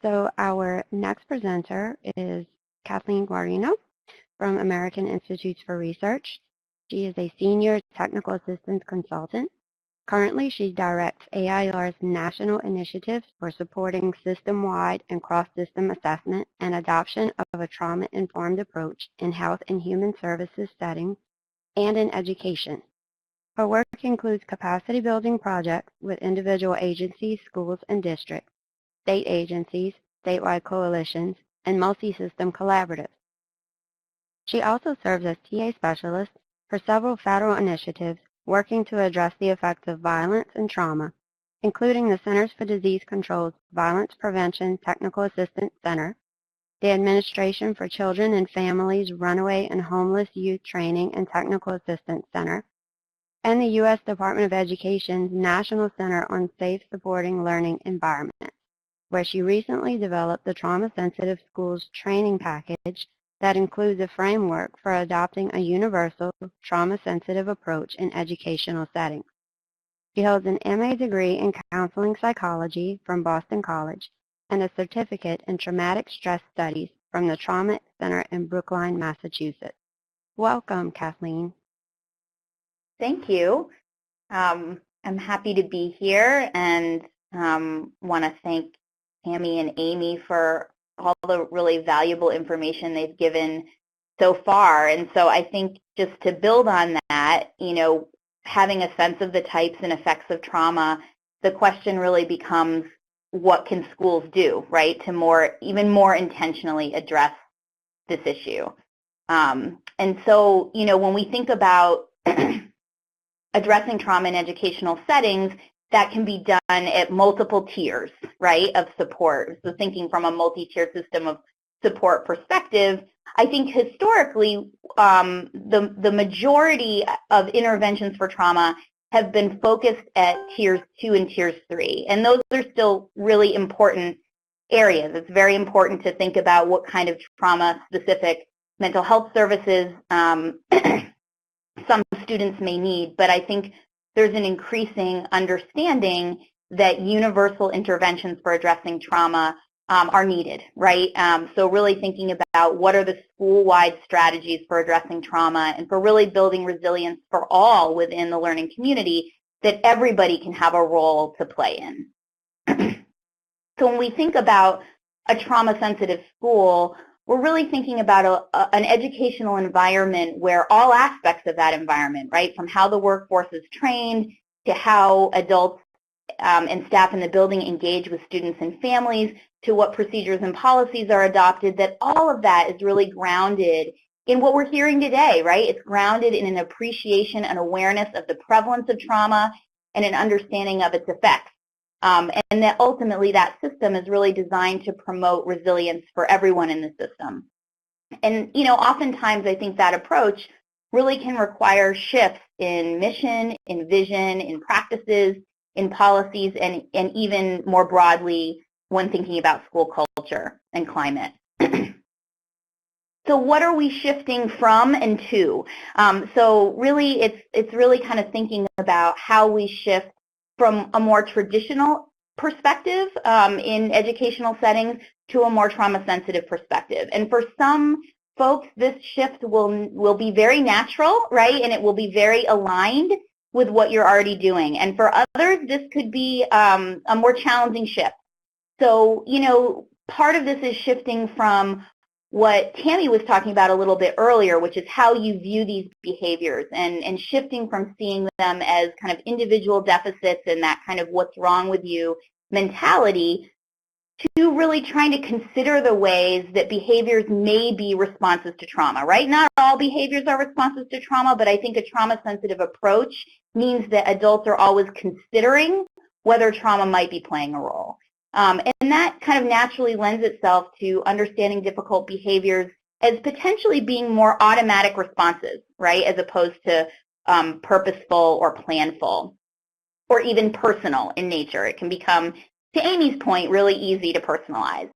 So our next presenter is Kathleen Guarino from American Institutes for Research. She is a senior technical assistance consultant. Currently, she directs AIR's national initiatives for supporting system-wide and cross-system assessment and adoption of a trauma-informed approach in health and human services settings and in education. Her work includes capacity-building projects with individual agencies, schools, and districts, state agencies, statewide coalitions, and multi-system collaboratives. She also serves as TA specialist for several federal initiatives working to address the effects of violence and trauma, including the Centers for Disease Control's Violence Prevention Technical Assistance Center, the Administration for Children and Families Runaway and Homeless Youth Training and Technical Assistance Center, and the U.S. Department of Education's National Center on Safe Supporting Learning Environments, where she recently developed the Trauma-Sensitive Schools Training Package that includes a framework for adopting a universal trauma-sensitive approach in educational settings. She holds an MA degree in counseling psychology from Boston College and a certificate in traumatic stress studies from the Trauma Center in Brookline, Massachusetts. Welcome, Kathleen. Thank you. I'm happy to be here and want to thank Tammie and Amy for all the really valuable information they've given so far. And so I think just to build on that, having a sense of the types and effects of trauma, the question really becomes, what can schools do, right, to even more intentionally address this issue? And so, when we think about addressing trauma in educational settings, that can be done at multiple tiers, right, of support. So thinking from a multi-tiered system of support perspective, I think historically the majority of interventions for trauma have been focused at tiers 2 and tiers 3, and those are still really important areas. It's very important to think about what kind of trauma-specific mental health services some students may need, but I think there's an increasing understanding that universal interventions for addressing trauma are needed, right? So really thinking about what are the school-wide strategies for addressing trauma and for really building resilience for all within the learning community that everybody can have a role to play in. So when we think about a trauma-sensitive school, we're really thinking about an educational environment where all aspects of that environment, right, from how the workforce is trained to how adults and staff in the building engage with students and families to what procedures and policies are adopted, that all of that is really grounded in what we're hearing today, right? It's grounded in an appreciation and awareness of the prevalence of trauma and an understanding of its effects. And that ultimately that system is really designed to promote resilience for everyone in the system. And, oftentimes I think that approach really can require shifts in mission, in vision, in practices, in policies, and even more broadly when thinking about school culture and climate. So what are we shifting from and to? So really it's really kind of thinking about how we shift from a more traditional perspective in educational settings to a more trauma-sensitive perspective. And for some folks, this shift will be very natural, right, and it will be very aligned with what you're already doing. And for others, this could be a more challenging shift. So, part of this is shifting from what Tammie was talking about a little bit earlier, which is how you view these behaviors, and shifting from seeing them as kind of individual deficits and that kind of what's wrong with you mentality to really trying to consider the ways that behaviors may be responses to trauma, right? Not all behaviors are responses to trauma, but I think a trauma-sensitive approach means that adults are always considering whether trauma might be playing a role. And that kind of naturally lends itself to understanding difficult behaviors as potentially being more automatic responses, right, as opposed to purposeful or planful or even personal in nature. It can become, to Amy's point, really easy to personalize.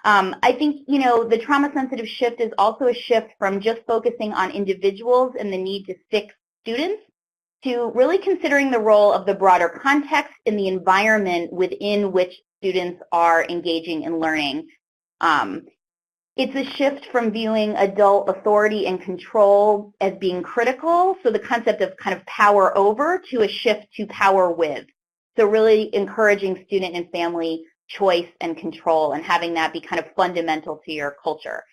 I think, the trauma-sensitive shift is also a shift from just focusing on individuals and the need to fix students to really considering the role of the broader context in the environment within which students are engaging in learning. It's a shift from viewing adult authority and control as being critical, so the concept of kind of power over, to a shift to power with. So really encouraging student and family choice and control and having that be kind of fundamental to your culture.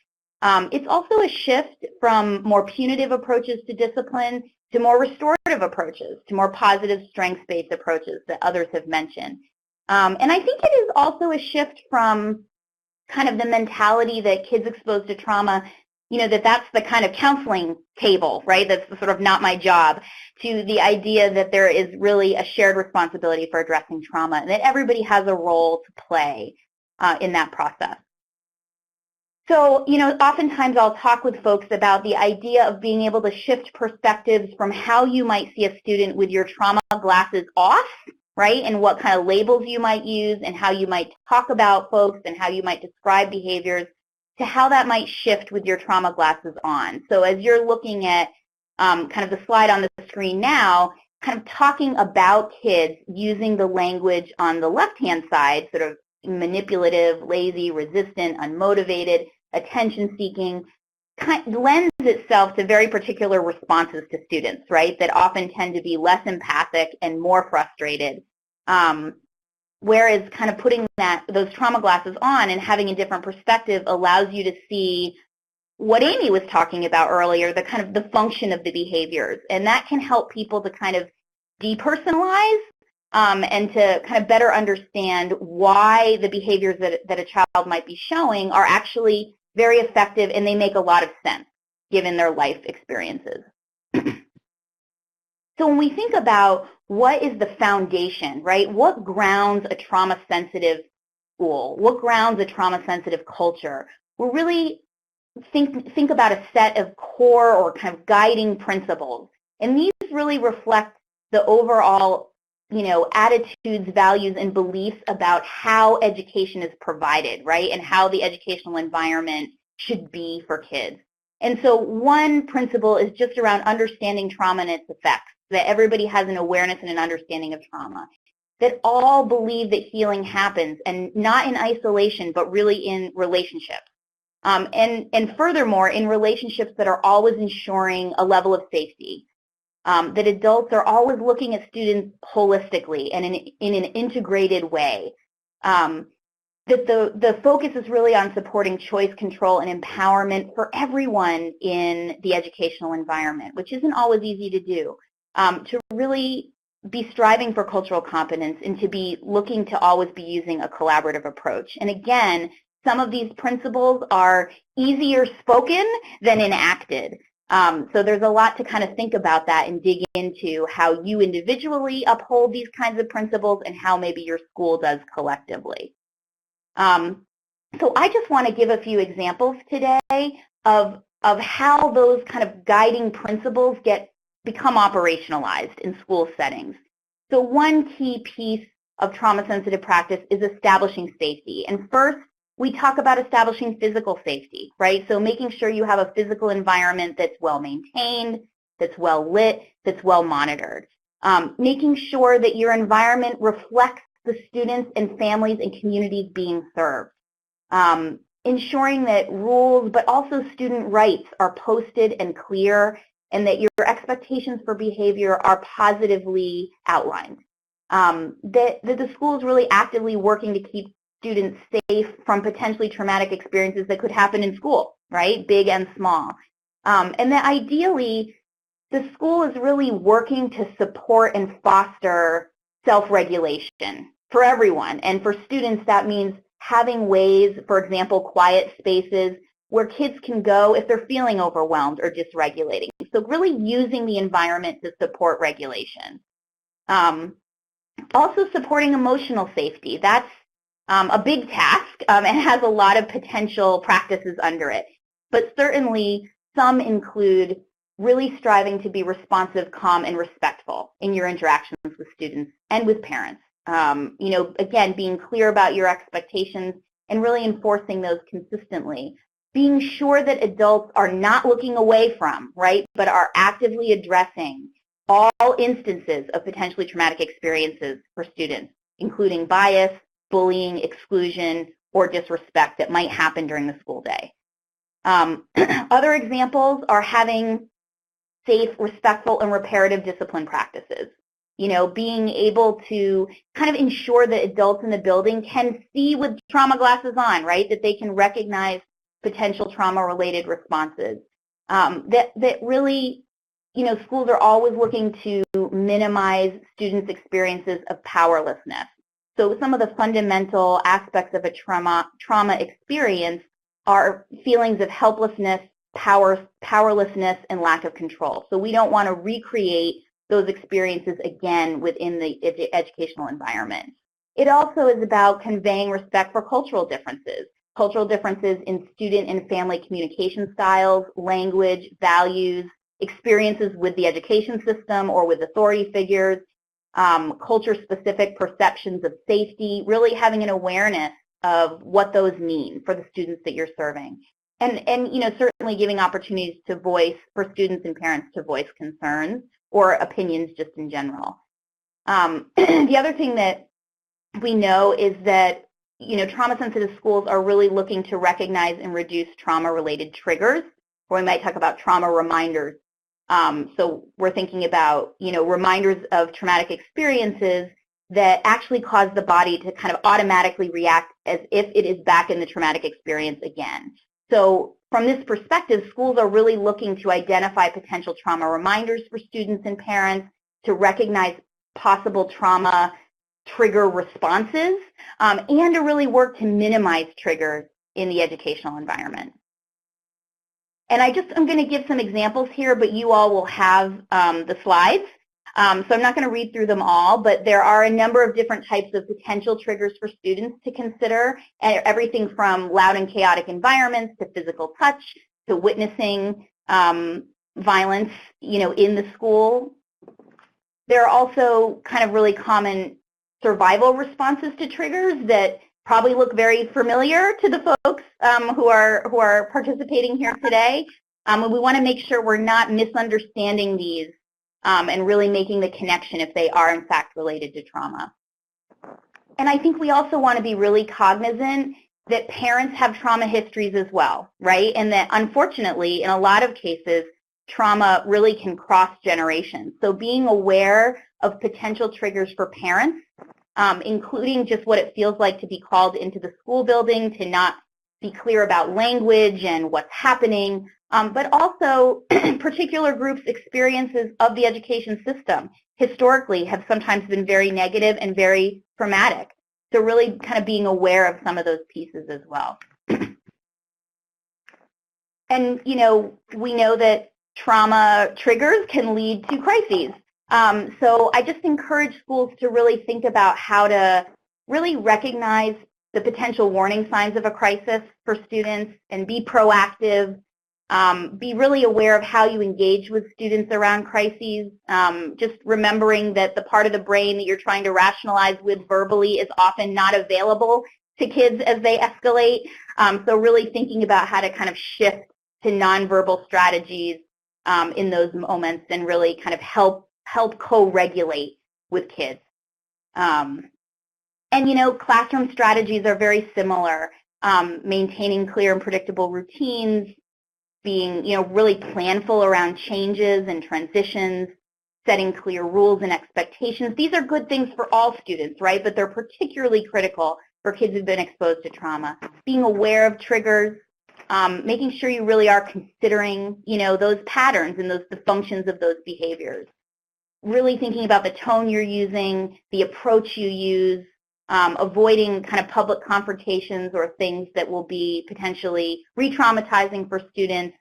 It's also a shift from more punitive approaches to discipline to more restorative approaches, to more positive strengths-based approaches that others have mentioned. And I think it is also a shift from kind of the mentality that kids exposed to trauma, that's the kind of counseling table, right? That's sort of not my job, to the idea that there is really a shared responsibility for addressing trauma and that everybody has a role to play in that process. So, oftentimes I'll talk with folks about the idea of being able to shift perspectives from how you might see a student with your trauma glasses off, right, and what kind of labels you might use and how you might talk about folks and how you might describe behaviors, to how that might shift with your trauma glasses on. So as you're looking at kind of the slide on the screen now, kind of talking about kids using the language on the left-hand side, sort of manipulative, lazy, resistant, unmotivated, attention-seeking, lends itself to very particular responses to students, right, that often tend to be less empathic and more frustrated. Whereas kind of putting those trauma glasses on and having a different perspective allows you to see what Amy was talking about earlier, the kind of the function of the behaviors. And that can help people to kind of depersonalize and to kind of better understand why the behaviors that a child might be showing are actually very effective and they make a lot of sense given their life experiences. So when we think about what is the foundation, right, what grounds a trauma-sensitive school, what grounds a trauma-sensitive culture, we're really think about a set of core or kind of guiding principles. And these really reflect the overall, attitudes, values, and beliefs about how education is provided, right, and how the educational environment should be for kids. And so one principle is just around understanding trauma and its effects, that everybody has an awareness and an understanding of trauma, that all believe that healing happens, and not in isolation, but really in relationships. And furthermore, in relationships that are always ensuring a level of safety, that adults are always looking at students holistically and in an integrated way, that the focus is really on supporting choice, control, and empowerment for everyone in the educational environment, which isn't always easy to do, to really be striving for cultural competence and to be looking to always be using a collaborative approach. And again, some of these principles are easier spoken than enacted. So there's a lot to kind of think about that and dig into how you individually uphold these kinds of principles and how maybe your school does collectively. So I just want to give a few examples today of how those kind of guiding principles become operationalized in school settings. So one key piece of trauma-sensitive practice is establishing safety. And first, we talk about establishing physical safety, right? So making sure you have a physical environment that's well-maintained, that's well-lit, that's well-monitored. Making sure that your environment reflects the students and families and communities being served. Ensuring that rules, but also student rights are posted and clear, and that your expectations for behavior are positively outlined. That the school is really actively working to keep students safe from potentially traumatic experiences that could happen in school, right, big and small. And that ideally, the school is really working to support and foster self-regulation for everyone. And for students, that means having ways, for example, quiet spaces where kids can go if they're feeling overwhelmed or dysregulating. So really using the environment to support regulation. Also supporting emotional safety. That's a big task and has a lot of potential practices under it. But certainly some include really striving to be responsive, calm, and respectful in your interactions with students and with parents. Again, being clear about your expectations and really enforcing those consistently. Being sure that adults are not looking away from, right, but are actively addressing all instances of potentially traumatic experiences for students, including bias, bullying, exclusion, or disrespect that might happen during the school day. Other examples are having safe, respectful, and reparative discipline practices. You know, being able to kind of ensure that adults in the building can see with trauma glasses on, right, that they can recognize potential trauma-related responses. That really, you know, schools are always looking to minimize students' experiences of powerlessness. So some of the fundamental aspects of a trauma experience are feelings of helplessness, powerlessness, and lack of control. So we don't want to recreate those experiences again within the educational environment. It also is about conveying respect for cultural differences in student and family communication styles, language, values, experiences with the education system or with authority figures, culture-specific perceptions of safety, really having an awareness of what those mean for the students that you're serving. And you know, certainly giving opportunities to voice, for students and parents to voice concerns or opinions just in general. The other thing that we know is that, you know, trauma-sensitive schools are really looking to recognize and reduce trauma-related triggers, or we might talk about trauma reminders. So we're thinking about, you know, reminders of traumatic experiences that actually cause the body to kind of automatically react as if it is back in the traumatic experience again. So from this perspective, schools are really looking to identify potential trauma reminders for students and parents, to recognize possible trauma trigger responses, and to really work to minimize triggers in the educational environment. And I'm going to give some examples here, but you all will have the slides. So I'm not going to read through them all, but there are a number of different types of potential triggers for students to consider, everything from loud and chaotic environments to physical touch to witnessing violence, you know, in the school. There are also kind of really common survival responses to triggers that probably look very familiar to the folks who are participating here today. And we want to make sure we're not misunderstanding these and really making the connection if they are in fact related to trauma. And I think we also want to be really cognizant that parents have trauma histories as well, right? And that unfortunately, in a lot of cases, trauma really can cross generations. So being aware of potential triggers for parents, including just what it feels like to be called into the school building, to not be clear about language and what's happening, but also particular groups' experiences of the education system historically have sometimes been very negative and very traumatic. So really kind of being aware of some of those pieces as well. And, you know, we know that trauma triggers can lead to crises. So I just encourage schools to really think about how to really recognize the potential warning signs of a crisis for students and be proactive, be really aware of how you engage with students around crises, just remembering that the part of the brain that you're trying to rationalize with verbally is often not available to kids as they escalate. So really thinking about how to kind of shift to nonverbal strategies in those moments and really kind of help co-regulate with kids. And, you know, classroom strategies are very similar, maintaining clear and predictable routines, being, you know, really planful around changes and transitions, setting clear rules and expectations. These are good things for all students, right? But they're particularly critical for kids who've been exposed to trauma. Being aware of triggers, making sure you really are considering, you know, those patterns and the functions of those behaviors. Really thinking about the tone you're using, the approach you use, avoiding kind of public confrontations or things that will be potentially re-traumatizing for students.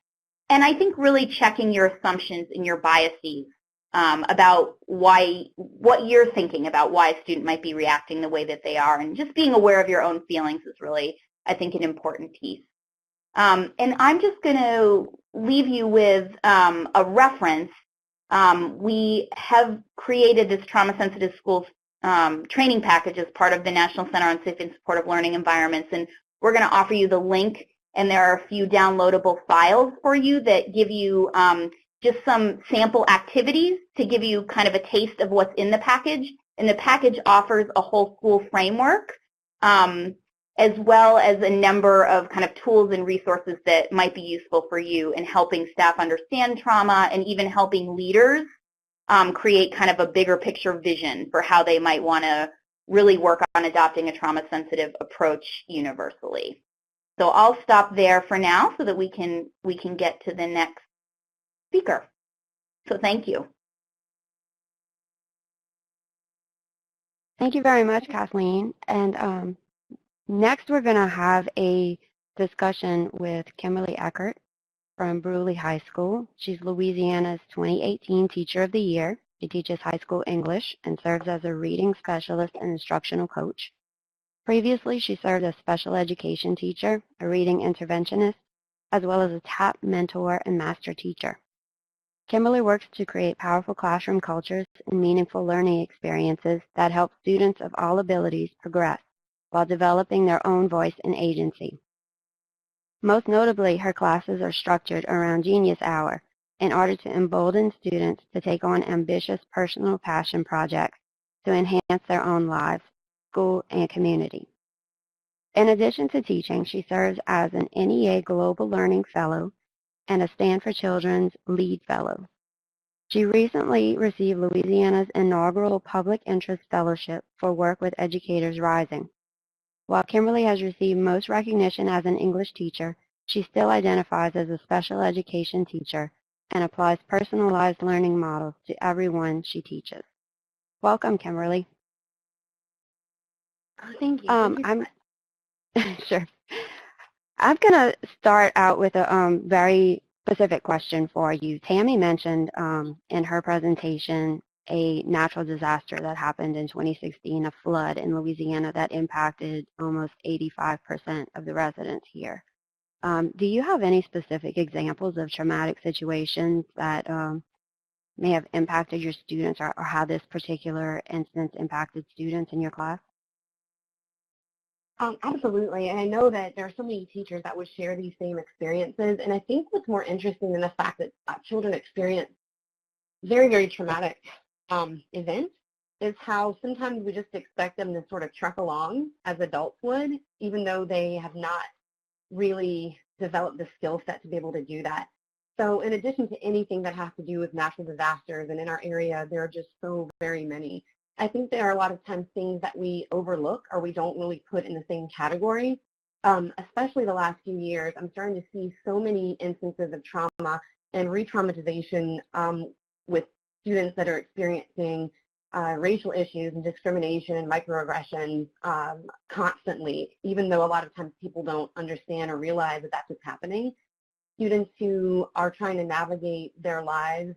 And I think really checking your assumptions and your biases about what you're thinking about why a student might be reacting the way that they are, and just being aware of your own feelings is really, I think, an important piece. And I'm just going to leave you with a reference. We have created this trauma-sensitive schools training package as part of the National Center on Safe and Supportive Learning Environments, and we're going to offer you the link, and there are a few downloadable files for you that give you just some sample activities to give you kind of a taste of what's in the package. And the package offers a whole school framework as well as a number of kind of tools and resources that might be useful for you in helping staff understand trauma and even helping leaders create kind of a bigger picture vision for how they might want to really work on adopting a trauma-sensitive approach universally. So I'll stop there for now so that we can get to the next speaker. So thank you. Thank you very much, Kathleen. And next we're going to have a discussion with Kimberly Eckert from Brusly High School. She's Louisiana's 2018 Teacher of the Year. She teaches high school English and serves as a reading specialist and instructional coach. Previously, she served as special education teacher, a reading interventionist, as well as a TAP mentor and master teacher. Kimberly works to create powerful classroom cultures and meaningful learning experiences that help students of all abilities progress while developing their own voice and agency. Most notably, her classes are structured around Genius Hour in order to embolden students to take on ambitious personal passion projects to enhance their own lives, school, and community. In addition to teaching, she serves as an NEA Global Learning Fellow and a Stanford Children's Lead Fellow. She recently received Louisiana's inaugural Public Interest Fellowship for work with Educators Rising. While Kimberly has received most recognition as an English teacher, she still identifies as a special education teacher and applies personalized learning models to everyone she teaches. Welcome, Kimberly. Oh, thank you. Sure. I'm going to start out with a very specific question for you. Tammie mentioned in her presentation a natural disaster that happened in 2016, a flood in Louisiana that impacted almost 85% of the residents here. Do you have any specific examples of traumatic situations that may have impacted your students or how this particular instance impacted students in your class? Absolutely, and I know that there are so many teachers that would share these same experiences, and I think what's more interesting than the fact that children experience very, very traumatic events is how sometimes we just expect them to sort of truck along as adults would, even though they have not really developed the skill set to be able to do that. So in addition to anything that has to do with natural disasters, and in our area, there are just so very many. I think there are a lot of times things that we overlook or we don't really put in the same category. Especially the last few years, I'm starting to see so many instances of trauma and re-traumatization with students that are experiencing racial issues and discrimination and microaggressions constantly, even though a lot of times people don't understand or realize that that's what's happening. Students who are trying to navigate their lives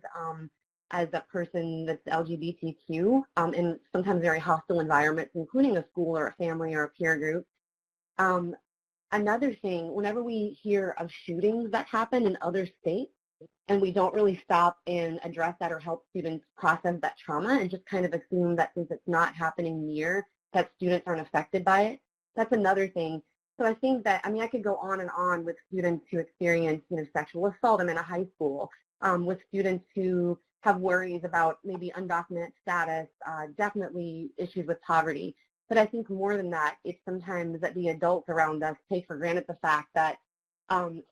as a person that's LGBTQ in sometimes very hostile environments, including a school or a family or a peer group. Another thing, whenever we hear of shootings that happen in other states, and we don't really stop and address that or help students process that trauma and just kind of assume that since it's not happening near, that students aren't affected by it, that's another thing. So I think that, I could go on and on with students who experience, sexual assault. I'm in a high school with students who have worries about maybe undocumented status, definitely issues with poverty. But I think more than that, it's sometimes that the adults around us take for granted the fact that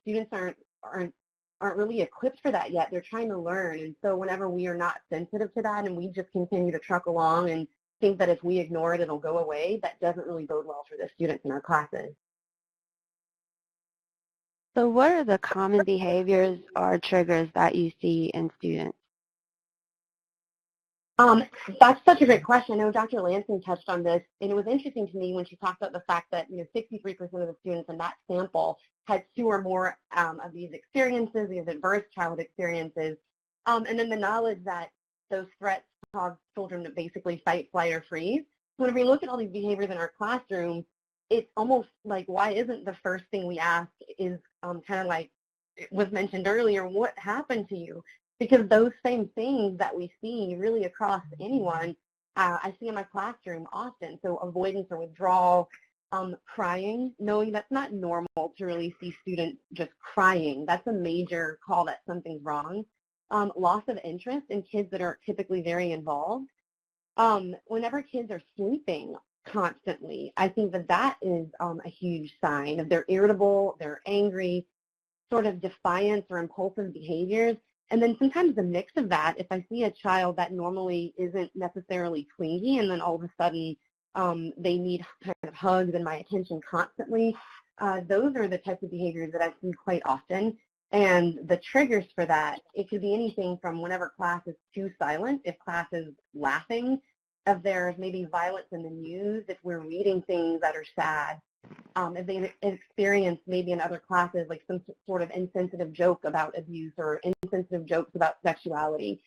students aren't really equipped for that yet. They're trying to learn. And so whenever we are not sensitive to that and we just continue to truck along and think that if we ignore it, it'll go away, that doesn't really bode well for the students in our classes. So what are the common behaviors or triggers that you see in students? That's such a great question. I know Dr. Lansing touched on this, and it was interesting to me when she talked about the fact that 63% of the students in that sample had 2 or more of these experiences, these adverse childhood experiences, and then the knowledge that those threats cause children to basically fight, flight, or freeze. So when we look at all these behaviors in our classroom, it's almost like, why isn't the first thing we ask is kind of like it was mentioned earlier, what happened to you? Because those same things that we see really across anyone, I see in my classroom often. So avoidance or withdrawal, crying, knowing that's not normal to really see students just crying. That's a major call that something's wrong. Loss of interest in kids that are typically very involved. Whenever kids are sleeping, constantly. I think that that is a huge sign of they're irritable, they're angry, sort of defiance or impulsive behaviors. And then sometimes the mix of that, if I see a child that normally isn't necessarily clingy and then all of a sudden they need kind of hugs and my attention constantly, those are the types of behaviors that I see quite often. And the triggers for that, it could be anything from whenever class is too silent, if class is laughing, if there's maybe violence in the news, if we're reading things that are sad, if they experience maybe in other classes like some sort of insensitive joke about abuse or insensitive jokes about sexuality,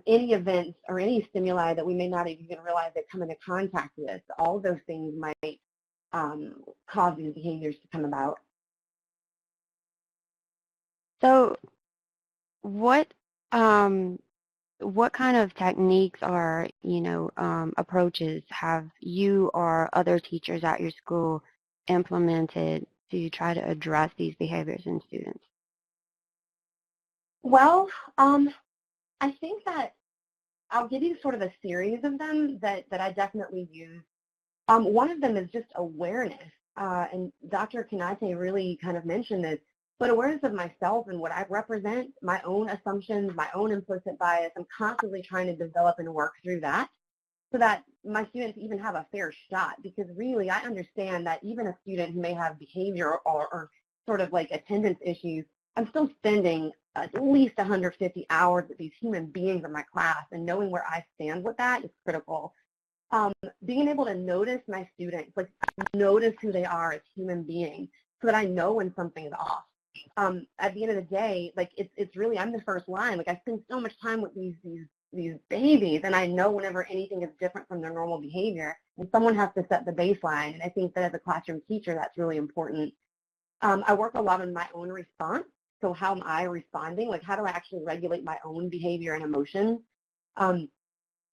any events or any stimuli that we may not even realize they come into contact with, all of those things might cause these behaviors to come about. So what kind of techniques or, approaches have you or other teachers at your school implemented to try to address these behaviors in students? Well, I think that I'll give you sort of a series of them that I definitely use. One of them is just awareness, and Dr. Konaté really kind of mentioned this, but awareness of myself and what I represent, my own assumptions, my own implicit bias. I'm constantly trying to develop and work through that so that my students even have a fair shot, because really I understand that even a student who may have behavior or sort of like attendance issues, I'm still spending at least 150 hours with these human beings in my class, and knowing where I stand with that is critical. Being able to notice my students, like notice who they are as human beings so that I know when something is off. At the end of the day, like it's really, I'm the first line. Like I spend so much time with these babies, and I know whenever anything is different from their normal behavior, and someone has to set the baseline. And I think that as a classroom teacher, that's really important. I work a lot on my own response. So how am I responding? Like how do I actually regulate my own behavior and emotions?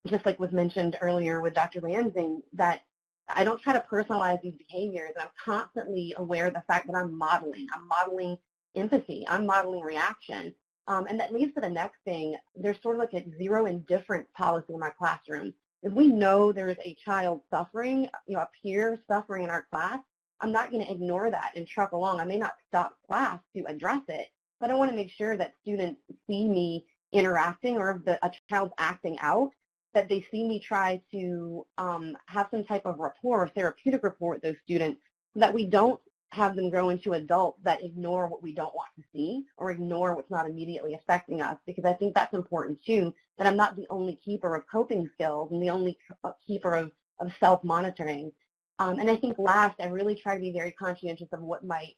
Just like was mentioned earlier with Dr. Lansing, that I don't try to personalize these behaviors. I'm constantly aware of the fact that I'm modeling empathy, I'm modeling reaction. And that leads to the next thing. There's sort of like a zero indifference policy in my classroom. If we know there is a child suffering, a peer suffering in our class, I'm not going to ignore that and truck along. I may not stop class to address it, but I want to make sure that students see me interacting, or if a child's acting out, that they see me try to have some type of rapport or therapeutic rapport with those students, so that we don't have them grow into adults that ignore what we don't want to see or ignore what's not immediately affecting us, because I think that's important too, that I'm not the only keeper of coping skills and the only keeper of self-monitoring. And I think last, I really try to be very conscientious of what might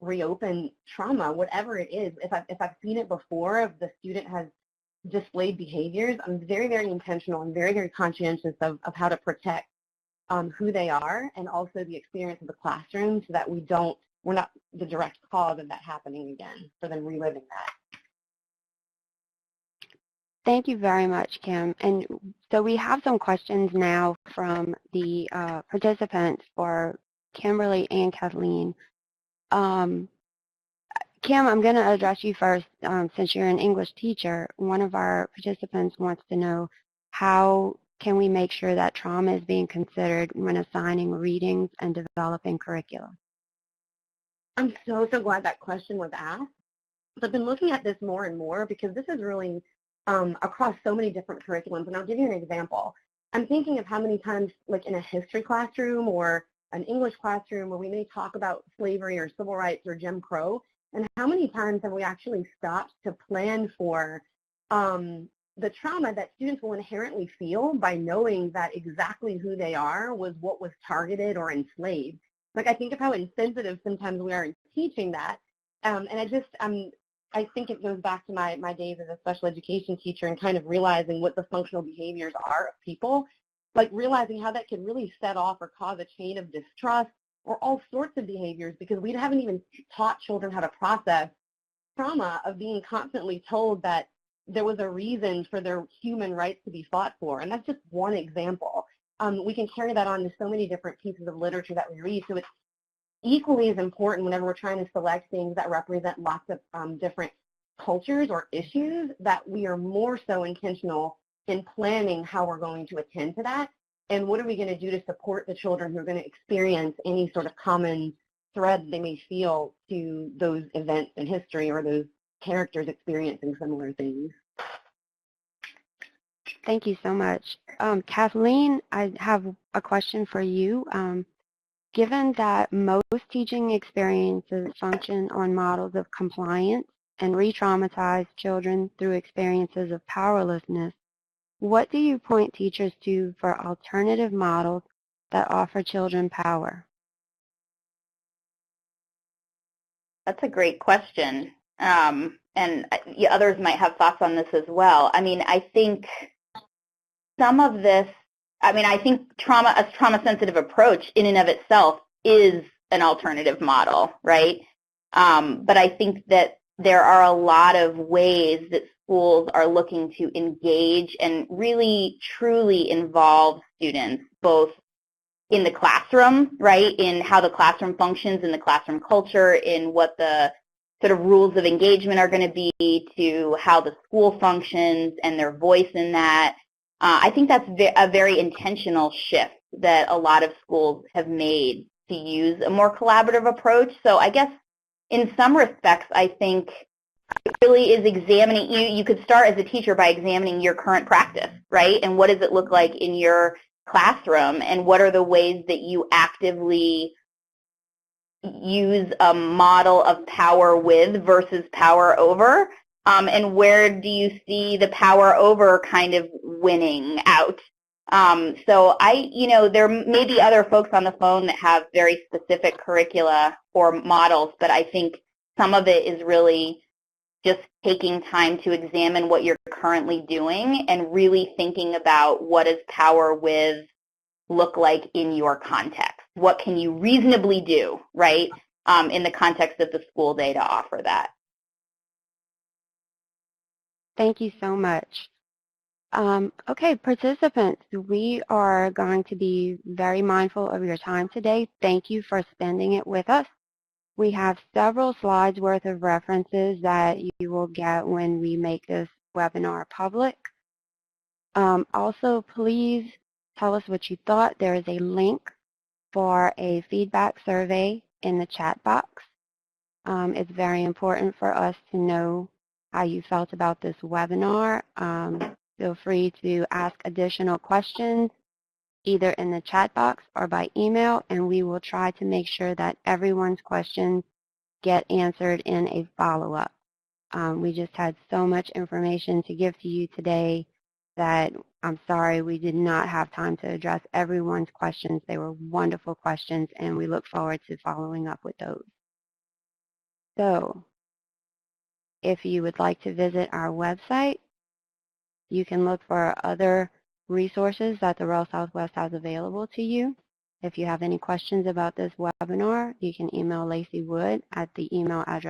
reopen trauma, whatever it is. If I've seen it before, if the student has displayed behaviors, I'm very, very intentional and very, very conscientious of how to protect who they are, and also the experience of the classroom, so that we're not the direct cause of that happening again, for them reliving that. Thank you very much, Kim. And so we have some questions now from the participants for Kimberly and Kathleen. Kim, I'm going to address you first. Since you're an English teacher, one of our participants wants to know, how can we make sure that trauma is being considered when assigning readings and developing curriculum? I'm so glad that question was asked. So I've been looking at this more and more, because this is really across so many different curriculums. And I'll give you an example. I'm thinking of how many times, like in a history classroom or an English classroom, where we may talk about slavery or civil rights or Jim Crow, and how many times have we actually stopped to plan for the trauma that students will inherently feel by knowing that exactly who they are was what was targeted or enslaved. Like, I think of how insensitive sometimes we are in teaching that. And I think it goes back to my days as a special education teacher, and kind of realizing what the functional behaviors are of people, like realizing how that could really set off or cause a chain of distrust or all sorts of behaviors, because we haven't even taught children how to process trauma of being constantly told that there was a reason for their human rights to be fought for. And that's just one example. We can carry that on to so many different pieces of literature that we read. So it's equally as important whenever we're trying to select things that represent lots of different cultures or issues, that we are more so intentional in planning how we're going to attend to that. And what are we going to do to support the children who are going to experience any sort of common thread they may feel to those events in history or those characters experiencing similar things? Thank you so much. Kathleen, I have a question for you. Given that most teaching experiences function on models of compliance and re-traumatize children through experiences of powerlessness, what do you point teachers to for alternative models that offer children power? That's a great question. And others might have thoughts on this as well. I mean, I think some of this, I think a trauma-sensitive approach in and of itself is an alternative model, right? But I think that there are a lot of ways that schools are looking to engage and really, truly involve students, both in the classroom, right, in how the classroom functions, in the classroom culture, in what the sort of rules of engagement are going to be, to how the school functions and their voice in that. I think that's a very intentional shift that a lot of schools have made to use a more collaborative approach. So I guess in some respects, I think it really is examining, you could start as a teacher by examining your current practice, right? And what does it look like in your classroom, and what are the ways that you actively use a model of power with versus power over, and where do you see the power over kind of winning out? So there may be other folks on the phone that have very specific curricula or models, but I think some of it is really just taking time to examine what you're currently doing and really thinking about what does power with look like in your context. What can you reasonably do, right, in the context of the school day to offer that? Thank you so much. Okay, participants, we are going to be very mindful of your time today. Thank you for spending it with us. We have several slides worth of references that you will get when we make this webinar public. Also, please tell us what you thought. There is a link for a feedback survey in the chat box. It's very important for us to know how you felt about this webinar. Feel free to ask additional questions either in the chat box or by email, and we will try to make sure that everyone's questions get answered in a follow-up. We just had so much information to give to you today that I'm sorry we did not have time to address everyone's questions. They were wonderful questions, and we look forward to following up with those. So, if you would like to visit our website, you can look for other resources that the REL Southwest has available to you. If you have any questions about this webinar, you can email Lacey Wood at the email address